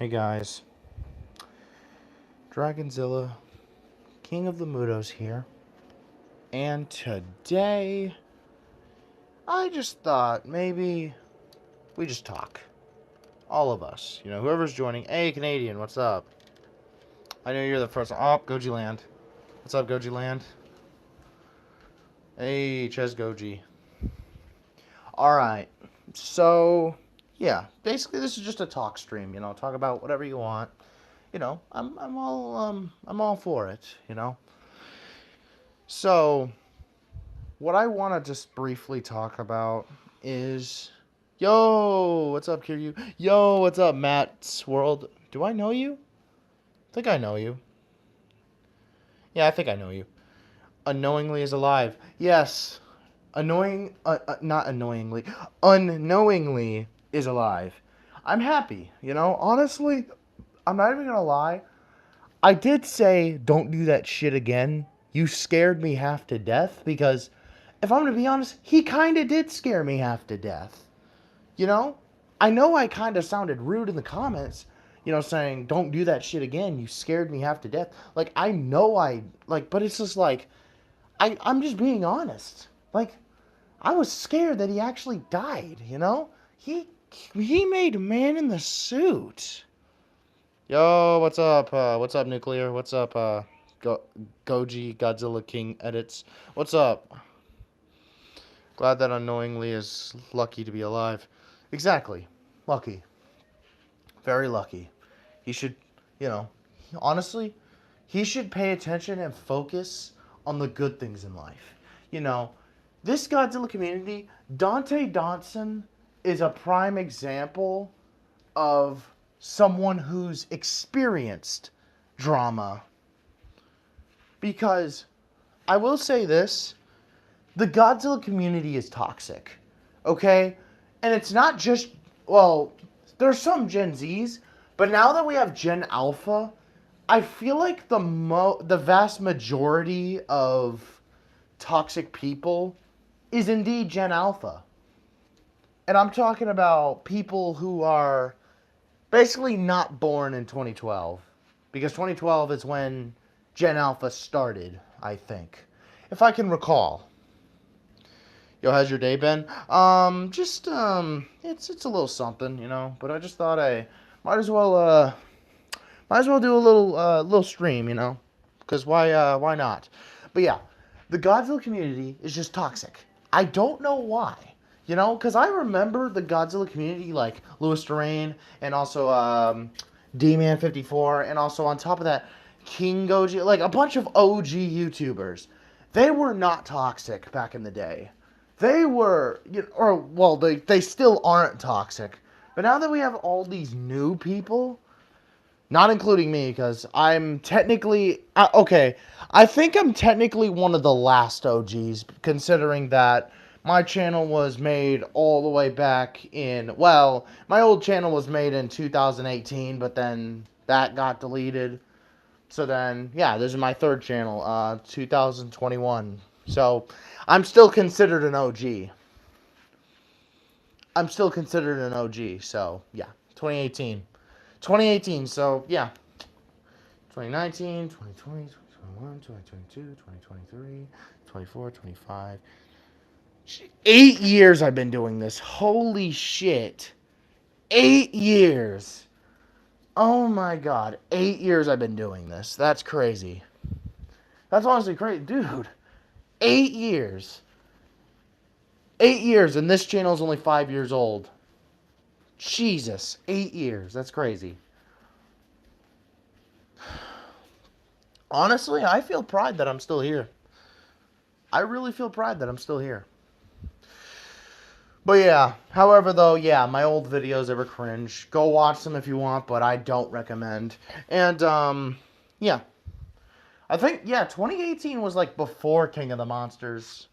Hey guys, Dragonzilla, King of the MUTO'S here, and today I just thought maybe we just talk. All of us, whoever's joining. Hey Canadian, what's up? I know you're the first. Oh, Goji Land. What's up, Goji Land? Hey, Ches Goji. Alright, so yeah, basically this is just a talk stream, talk about whatever you want. I'm all for it. So what I want to just briefly talk about is, yo, what's up, Kiryu? Yo, what's up, Matt's World? Do I know you? I think I know you. Yeah, I think I know you. Unknowingly is alive. Yes. Not annoyingly. Unknowingly is alive. I'm happy, Honestly, I'm not even gonna lie. I did say, don't do that shit again. You scared me half to death because, if I'm going to be honest, he kind of did scare me half to death. I know I kind of sounded rude in the comments, saying, don't do that shit again. You scared me half to death. Like, I know but it's just like, I'm just being honest. Like, I was scared that he actually died. He made Man in the Suit. Yo, what's up? What's up, Nuclear? What's up, Goji Godzilla King Edits? What's up? Glad that Unknowingly is lucky to be alive. Exactly. Lucky. Very lucky. He should, honestly, he should pay attention and focus on the good things in life. This Godzilla community, Dante Dotson is a prime example of someone who's experienced drama. Because I will say this, the Godzilla community is toxic, okay? And it's not just, well, there's some Gen Zs, but now that we have Gen Alpha, I feel like the vast majority of toxic people is indeed Gen Alpha. And I'm talking about people who are basically not born in 2012, because 2012 is when Gen Alpha started, I think, if I can recall. Yo, how's your day been? It's a little something, but I just thought I might as well do a little stream, because why not? But yeah, the Godzilla community is just toxic. I don't know why. Because I remember the Godzilla community, like Louis Durain, and also D-Man54, and also on top of that, King Goji, like a bunch of OG YouTubers. They were not toxic back in the day. They were, they still aren't toxic. But now that we have all these new people, not including me, because I'm technically, okay, I think I'm technically one of the last OGs, considering that my channel was made all the way back in, well, my old channel was made in 2018, but then that got deleted. So then, yeah, this is my third channel, 2021. So, I'm still considered an OG. So, yeah, 2018. 2018, so, yeah. 2019, 2020, 2021, 2022, 2023, 24, 25. 8 years I've been doing this. Holy shit. 8 years. Oh my god. 8 years I've been doing this. That's crazy. That's honestly crazy. Dude. 8 years. 8 years, and this channel is only 5 years old. Jesus. 8 years. That's crazy. Honestly, I feel pride that I'm still here. I really feel pride that I'm still here. But yeah, however though, yeah, my old videos, they were cringe. Go watch them if you want, but I don't recommend. And, yeah. I think, yeah, 2018 was like before King of the Monsters.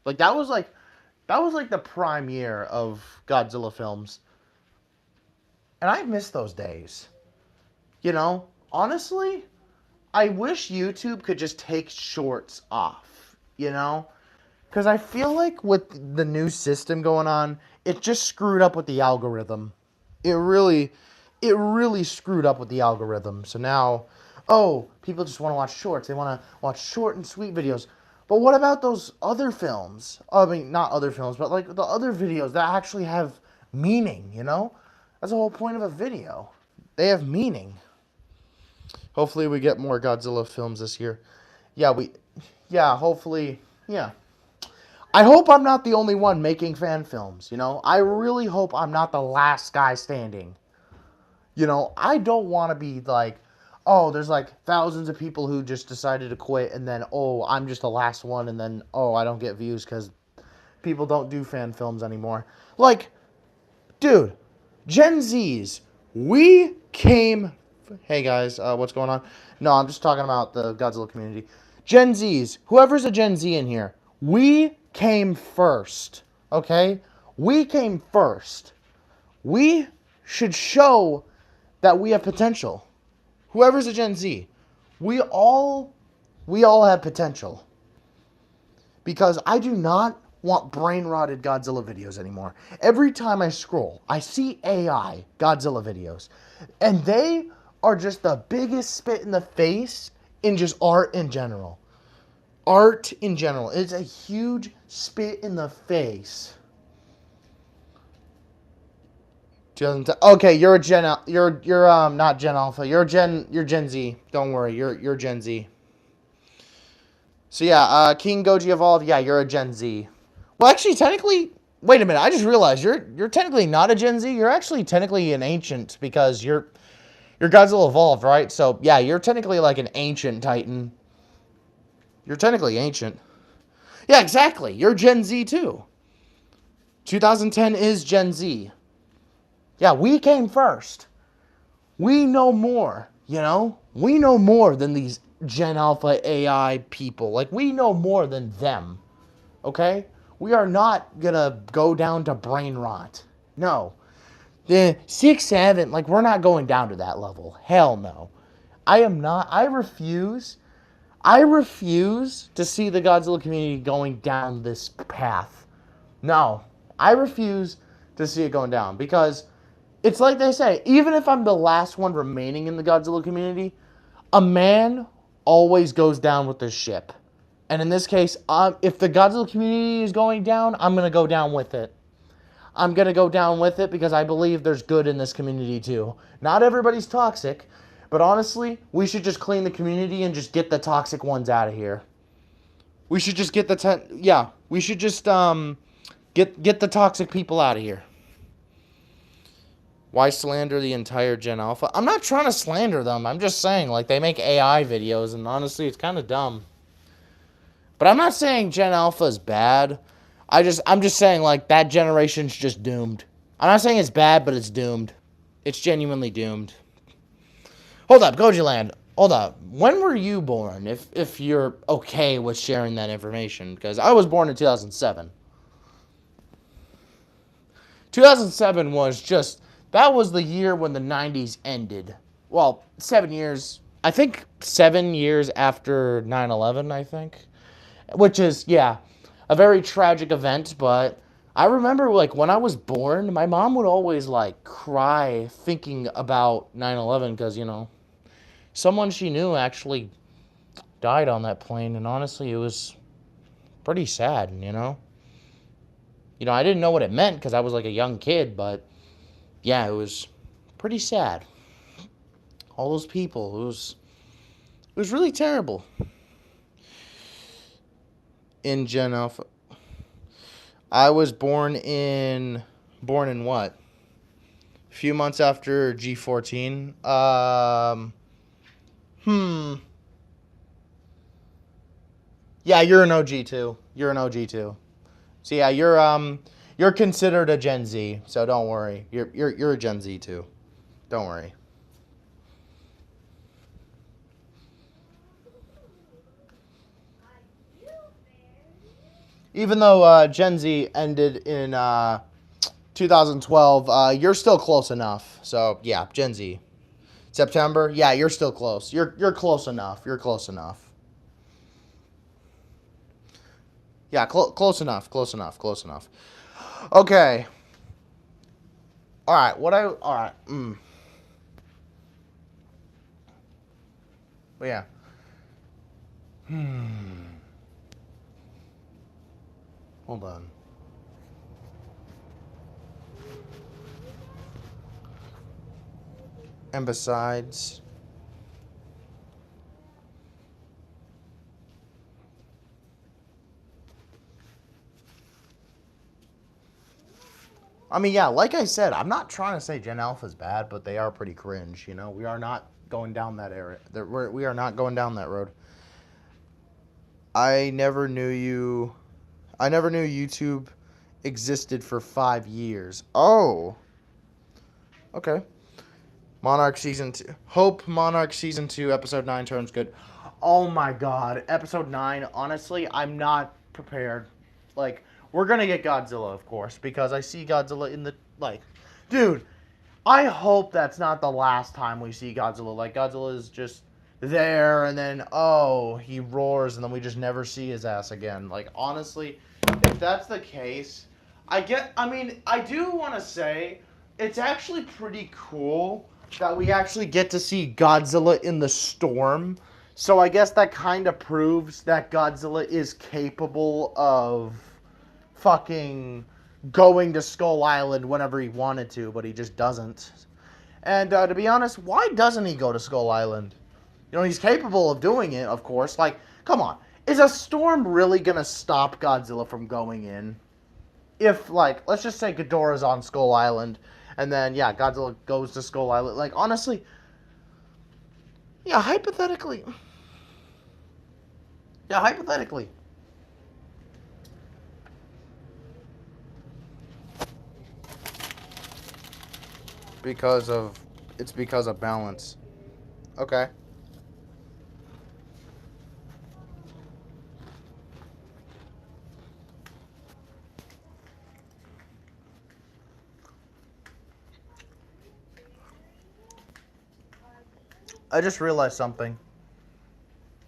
Like, that was like the prime year of Godzilla films. And I miss those days. Honestly, I wish YouTube could just take shorts off, Because I feel like with the new system going on, it just screwed up with the algorithm. It it really screwed up with the algorithm. So now, oh, people just want to watch shorts. They want to watch short and sweet videos. But what about those other films? I mean, not other films, but like the other videos that actually have meaning, you know? That's the whole point of a video. They have meaning. Hopefully we get more Godzilla films this year. Hopefully, yeah. I hope I'm not the only one making fan films, you know? I really hope I'm not the last guy standing. You know, I don't want to be like, oh, there's like thousands of people who just decided to quit, and then, oh, I'm just the last one, and then, oh, I don't get views because people don't do fan films anymore. Like, dude, Gen Zs, we came... Hey, guys, what's going on? No, I'm just talking about the Godzilla community. Gen Zs, whoever's a Gen Z in here, we came first, okay? We came first. We should show that we have potential. Whoever's a Gen Z, we all have potential. Because I do not want brain-rotted Godzilla videos anymore. Every time I scroll, I see AI Godzilla videos. And they are just the biggest spit in the face in just art in general. Art in general. It's a huge spit in the face. Okay, you're a Gen. You're not Gen Alpha. You're Gen Z. Don't worry, you're Gen Z. So yeah, King Goji Evolved. Yeah, you're a Gen Z. Well, actually, technically, wait a minute. I just realized you're technically not a Gen Z. You're actually technically an ancient because you're Godzilla Evolved, right? So yeah, you're technically like an ancient Titan. You're technically ancient. Yeah, exactly. You're Gen Z too. 2010 is Gen Z. Yeah, we came first. We know more, you know? We know more than these Gen Alpha AI people. Like, we know more than them, okay? We are not gonna go down to brain rot. No. The 6, 7, like, we're not going down to that level. Hell no. I refuse to see the Godzilla community going down this path. No. I refuse to see it going down because it's like they say, even if I'm the last one remaining in the Godzilla community, a man always goes down with the ship. And in this case, if the Godzilla community is going down, I'm going to go down with it. I'm going to go down with it because I believe there's good in this community too. Not everybody's toxic, but honestly, we should just clean the community and just get the toxic ones out of here. We should just get we should just get the toxic people out of here. Why slander the entire Gen Alpha? I'm not trying to slander them. I'm just saying, like, they make AI videos, and honestly, it's kind of dumb. But I'm not saying Gen Alpha is bad. I'm just saying, like, that generation's just doomed. I'm not saying it's bad, but it's doomed. It's genuinely doomed. Hold up, Gojiland. Hold up. When were you born, if you're okay with sharing that information? Because I was born in 2007. 2007 was just... That was the year when the 90s ended. Well, 7 years... I think 7 years after 9/11, I think. Which is, yeah, a very tragic event, but I remember, like, when I was born, my mom would always, like, cry thinking about 9/11 because, you know, someone she knew actually died on that plane, and honestly, it was pretty sad, you know? You know, I didn't know what it meant because I was, like, a young kid, but, yeah, it was pretty sad. All those people, it was really terrible. In Gen Alpha. I was born in what? A few months after G14. Yeah, you're an OG too. You're an OG too. So yeah, you're considered a Gen Z. So don't worry. You're a Gen Z too. Don't worry. Even though Gen Z ended in 2012, you're still close enough. So yeah, Gen Z. September, yeah, you're still close. You're close enough. You're close enough. Yeah, close enough. Close enough. Close enough. Okay. All right. But yeah. Hold on. And besides, I mean, yeah, like I said, I'm not trying to say Gen Alpha's bad, but they are pretty cringe, you know? We are not going down that area. We are not going down that road. I never knew YouTube existed for 5 years. Oh. Okay. Monarch Season 2. Hope Monarch Season 2, Episode 9 turns good. Oh my god. Episode 9, honestly, I'm not prepared. Like, we're gonna get Godzilla, of course, because I see Godzilla in the, like... Dude, I hope that's not the last time we see Godzilla. Like, Godzilla is just there, and then, oh, he roars, and then we just never see his ass again. Like, honestly, if that's the case, I do want to say, it's actually pretty cool that we actually get to see Godzilla in the storm. So I guess that kind of proves that Godzilla is capable of fucking going to Skull Island whenever he wanted to, but he just doesn't. And to be honest, why doesn't he go to Skull Island? You know, he's capable of doing it, of course. Like, come on. Is a storm really going to stop Godzilla from going in? If, like, let's just say Ghidorah's on Skull Island, and then, yeah, Godzilla goes to Skull Island. Like, honestly, yeah, hypothetically. Yeah, hypothetically. It's because of balance. Okay. I just realized something.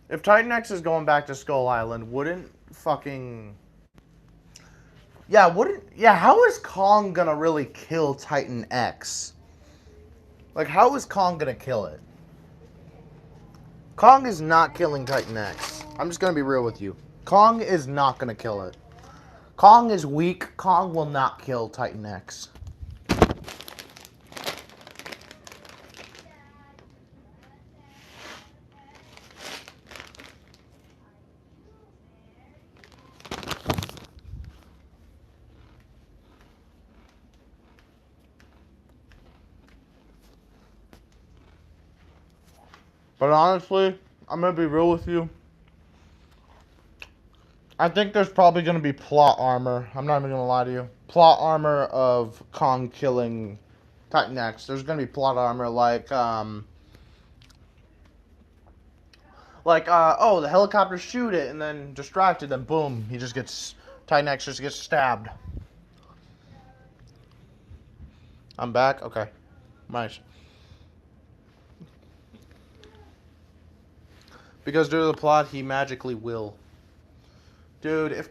If Titan X is going back to Skull Island, wouldn't fucking... Yeah, how is Kong gonna really kill Titan X? Like, how is Kong gonna kill it? Kong is not killing Titan X. I'm just gonna be real with you. Kong is not gonna kill it. Kong is weak. Kong will not kill Titan X. But honestly, I'm gonna be real with you. I think there's probably gonna be plot armor. I'm not even gonna lie to you. Plot armor of Kong killing Titan X. There's gonna be plot armor oh, the helicopter shoot it and then distracted, and boom, Titan X just gets stabbed. I'm back? Okay. Nice. Because due to the plot, he magically will. Dude, if...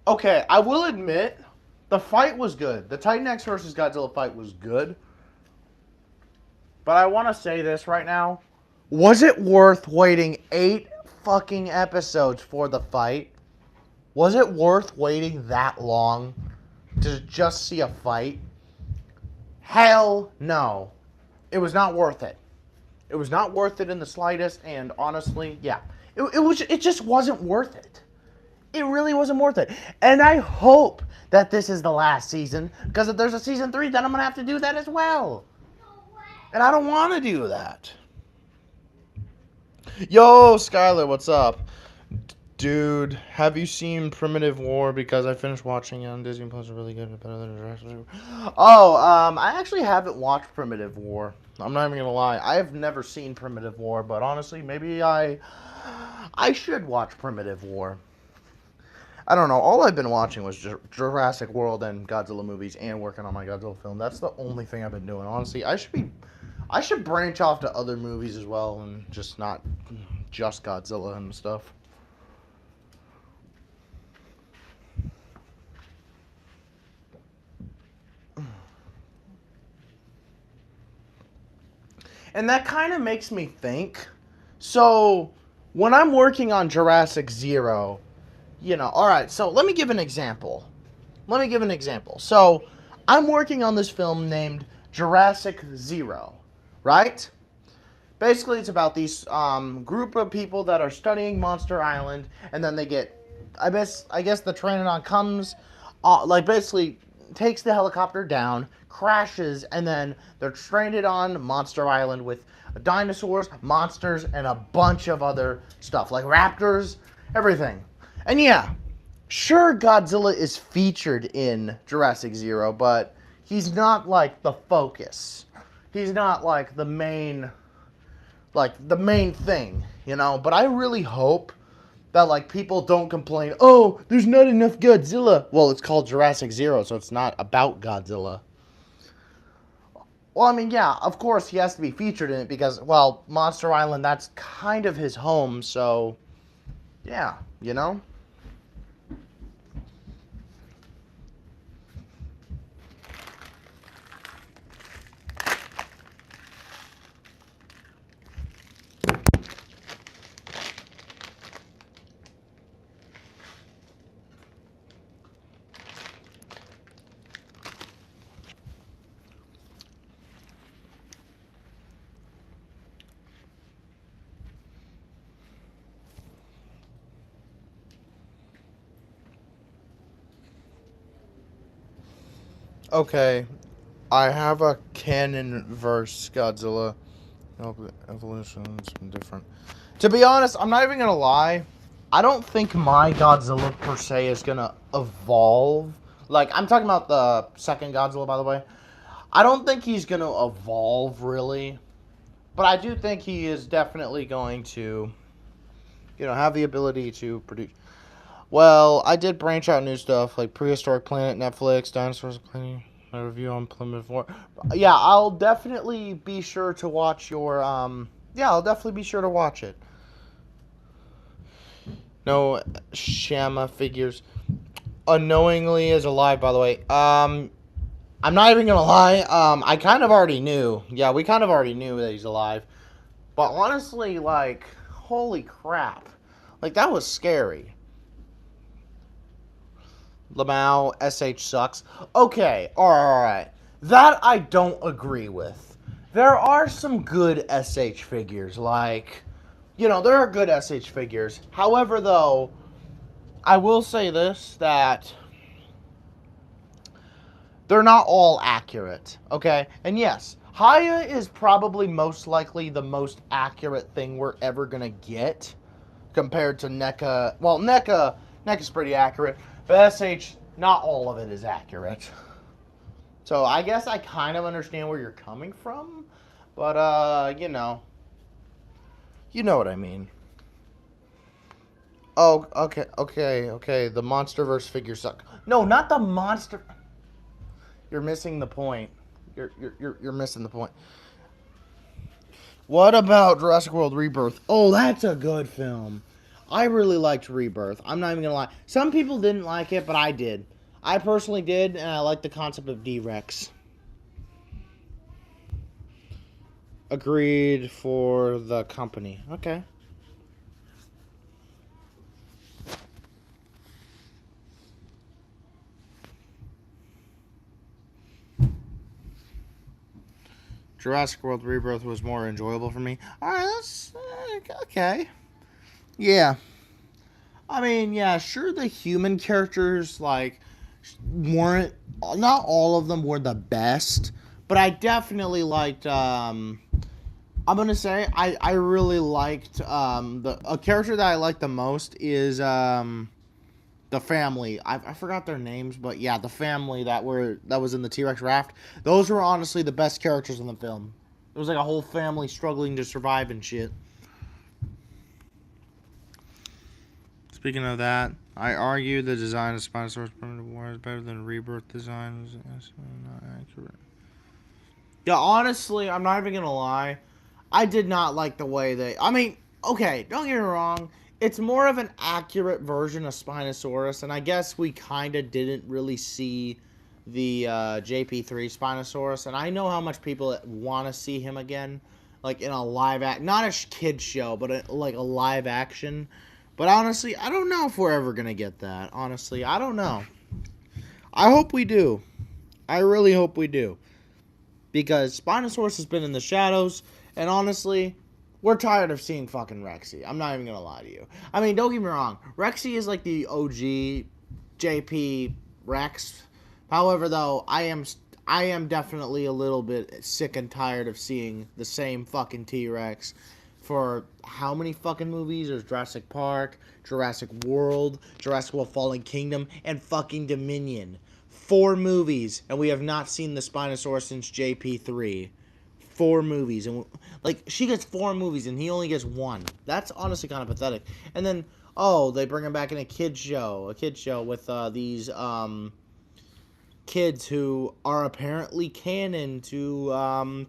Okay, I will admit, the fight was good. The Titan X versus Godzilla fight was good. But I want to say this right now. Was it worth waiting 8 fucking episodes for the fight? Was it worth waiting that long to just see a fight? Hell no. It was not worth it. It was not worth it in the slightest, and honestly, yeah. It just wasn't worth it. It really wasn't worth it. And I hope that this is the last season, because if there's a season 3, then I'm going to have to do that as well. And I don't want to do that. Yo, Skylar, what's up? Dude, have you seen Primitive War? Because I finished watching it on Disney Plus. Really good, better than Jurassic World. Oh, I actually haven't watched Primitive War. I'm not even gonna lie. I have never seen Primitive War, but honestly, maybe I should watch Primitive War. I don't know. All I've been watching was Jurassic World and Godzilla movies, and working on my Godzilla film. That's the only thing I've been doing. Honestly, I should branch off to other movies as well, and just not just Godzilla and stuff. And that kind of makes me think. So, when I'm working on Jurassic Zero, alright, so let me give an example. So, I'm working on this film named Jurassic Zero, right? Basically, it's about these group of people that are studying Monster Island, and then they get, I guess the Pteranodon comes, basically takes the helicopter down, crashes, and then they're stranded on Monster Island with dinosaurs, monsters, and a bunch of other stuff, like raptors, everything. And yeah, sure, Godzilla is featured in Jurassic Zero, but he's not like the focus. He's not like the main thing, But I really hope that people don't complain, oh, there's not enough Godzilla. Well, it's called Jurassic Zero, so it's not about Godzilla. Well, I mean, yeah, of course he has to be featured in it because, well, Monster Island, that's kind of his home, so yeah, Okay, I have a canon verse Godzilla. Evolution's different. To be honest, I'm not even gonna lie. I don't think my Godzilla per se is gonna evolve. I'm talking about the second Godzilla, by the way. I don't think he's gonna evolve really, but I do think he is definitely going to, have the ability to produce. Well, I did branch out new stuff like Prehistoric Planet, Netflix, Dinosaurs Planet, a review on Plymouth War. Yeah, I'll definitely be sure to watch your I'll definitely be sure to watch it. No Shama figures. Unknowingly is alive, by the way. I'm not even gonna lie. I kind of already knew. Yeah, we kind of already knew that he's alive. But honestly, holy crap. That was scary. Lamau, SH sucks. Okay, alright. That I don't agree with. There are some good SH figures, there are good SH figures. However, though, I will say this, that they're not all accurate, okay? And yes, Haya is probably most likely the most accurate thing we're ever gonna get compared to NECA. Well, NECA's pretty accurate, but SH, not all of it is accurate. So I guess I kind of understand where you're coming from, but you know what I mean. Oh, okay. The MonsterVerse figures suck. No, not the monster. You're missing the point. You're missing the point. What about Jurassic World Rebirth? Oh, that's a good film. I really liked Rebirth. I'm not even gonna lie. Some people didn't like it, but I did. I personally did, and I like the concept of D-Rex. Agreed for the company. Okay. Jurassic World Rebirth was more enjoyable for me. Alright, that's okay. Yeah. I mean, yeah, sure, the human characters, weren't, not all of them were the best, but I definitely liked, I'm gonna say, I really liked, a character that I liked the most is, the family. I forgot their names, but yeah, the family that was in the T-Rex raft. Those were honestly the best characters in the film. It was like a whole family struggling to survive and shit. Speaking of that, I argue the design of Spinosaurus Primitive War is better than Rebirth design. It's not accurate. Yeah, honestly, I'm not even gonna lie. I did not like the way they. I mean, okay, don't get me wrong. It's more of an accurate version of Spinosaurus, and I guess we kind of didn't really see the JP3 Spinosaurus, and I know how much people want to see him again, like in a not a kid show, but like a live action. But honestly, I don't know if we're ever gonna get that. Honestly, I don't know. I hope we do. I really hope we do. Because Spinosaurus has been in the shadows, and honestly, we're tired of seeing fucking Rexy. I'm not even gonna lie to you. I mean, don't get me wrong. Rexy is like the OG JP Rex. However, though, I am definitely a little bit sick and tired of seeing the same fucking T-Rex for how many fucking movies? There's Jurassic Park, Jurassic World, Jurassic World Fallen Kingdom, and fucking Dominion. 4 movies, and we have not seen the Spinosaurus since JP3. 4 movies, and like she gets 4 movies, and he only gets 1. That's honestly kind of pathetic. And then, oh, they bring him back in a kid show with these kids who are apparently canon to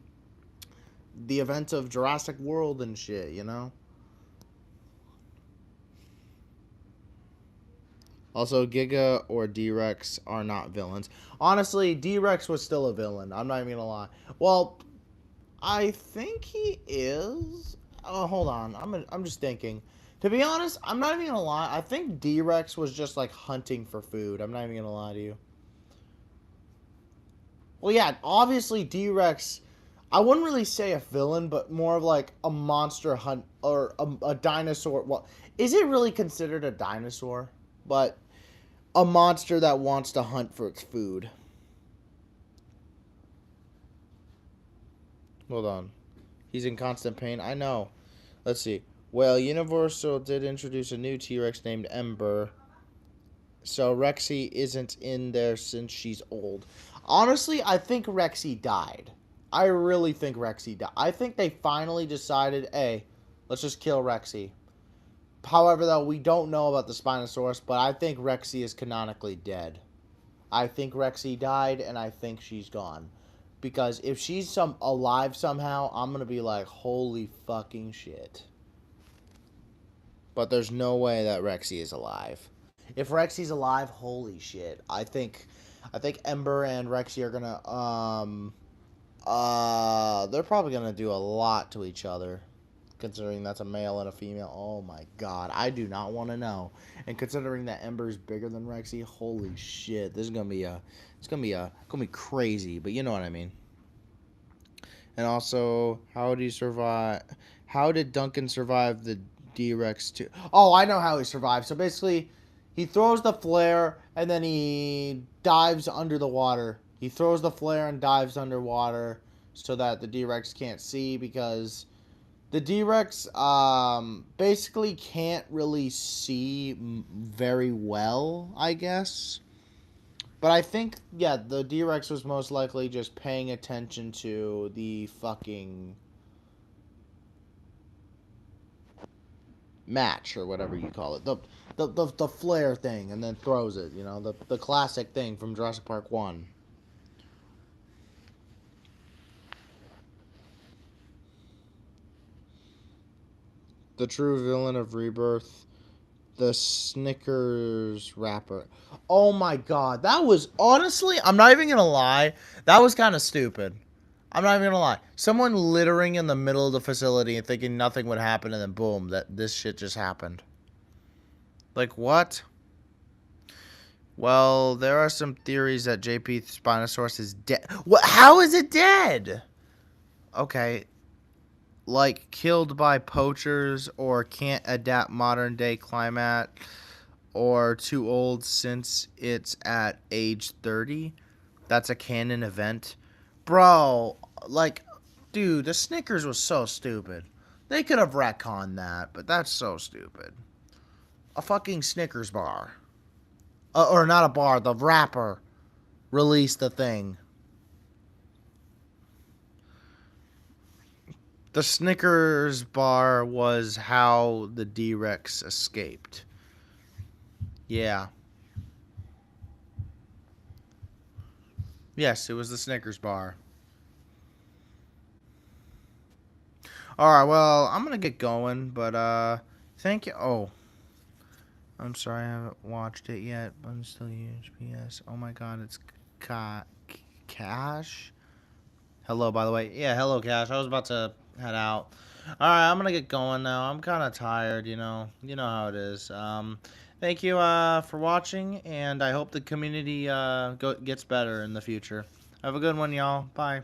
the events of Jurassic World and shit, you know? Also, Giga or D-Rex are not villains. Honestly, D-Rex was still a villain. I'm not even gonna lie. Well, I think he is. Oh, hold on. I'm just thinking. To be honest, I'm not even gonna lie. I think D-Rex was just like hunting for food. I'm not even gonna lie to you. Well, yeah, obviously D-Rex, I wouldn't really say a villain, but more of like a monster hunt or a dinosaur. Well, is it really considered a dinosaur? But a monster that wants to hunt for its food. Hold on. He's in constant pain. I know. Let's see. Well, Universal did introduce a new T-Rex named Ember. So Rexy isn't in there since she's old. Honestly, I think Rexy died. I really think Rexy died. I think they finally decided, hey, let's just kill Rexy. However, though, we don't know about the Spinosaurus, but I think Rexy is canonically dead. I think Rexy died, and I think she's gone. Because if she's alive somehow, I'm going to be like, holy fucking shit. But there's no way that Rexy is alive. If Rexy's alive, holy shit. I think Ember and Rexy are going to, they're probably going to do a lot to each other. Considering that's a male and a female. Oh my god. I do not want to know. And considering that Ember's bigger than Rexy, holy shit. This is going to be crazy, but you know what I mean. And also, how did Duncan survive the D-Rex 2? Oh, I know how he survived. So basically, he throws the flare and then he dives under the water. He throws the flare and dives underwater so that the D-Rex can't see, because the D-Rex basically can't really see very well, I guess. But I think, yeah, the D-Rex was most likely just paying attention to the fucking match, or whatever you call it. The flare thing, and then throws it, you know, the classic thing from Jurassic Park 1. The true villain of Rebirth, the Snickers wrapper. Oh my god, that was, honestly, I'm not even gonna lie, that was kind of stupid. I'm not even gonna lie. Someone littering in the middle of the facility and thinking nothing would happen, and then boom, this shit just happened. Like, what? Well, there are some theories that JP Spinosaurus is dead. What? How is it dead? Okay. Like, killed by poachers, or can't adapt modern day climate, or too old since it's at age 30. That's a canon event. Bro, like, dude, the Snickers was so stupid. They could have retconned that, but that's so stupid. A fucking Snickers bar. Or not a bar, the wrapper released the thing. The Snickers bar was how the D-Rex escaped. Yeah. Yes, it was the Snickers bar. Alright, well, I'm gonna get going, but, thank you. Oh. I'm sorry I haven't watched it yet, but I'm still UHPS. Oh my god, it's Cash? Hello, by the way. Yeah, hello, Cash. I was about to head out. All right, I'm gonna get going now. I'm kind of tired, you know. You know how it is. Thank you for watching, and I hope the community gets better in the future. Have a good one, y'all. Bye.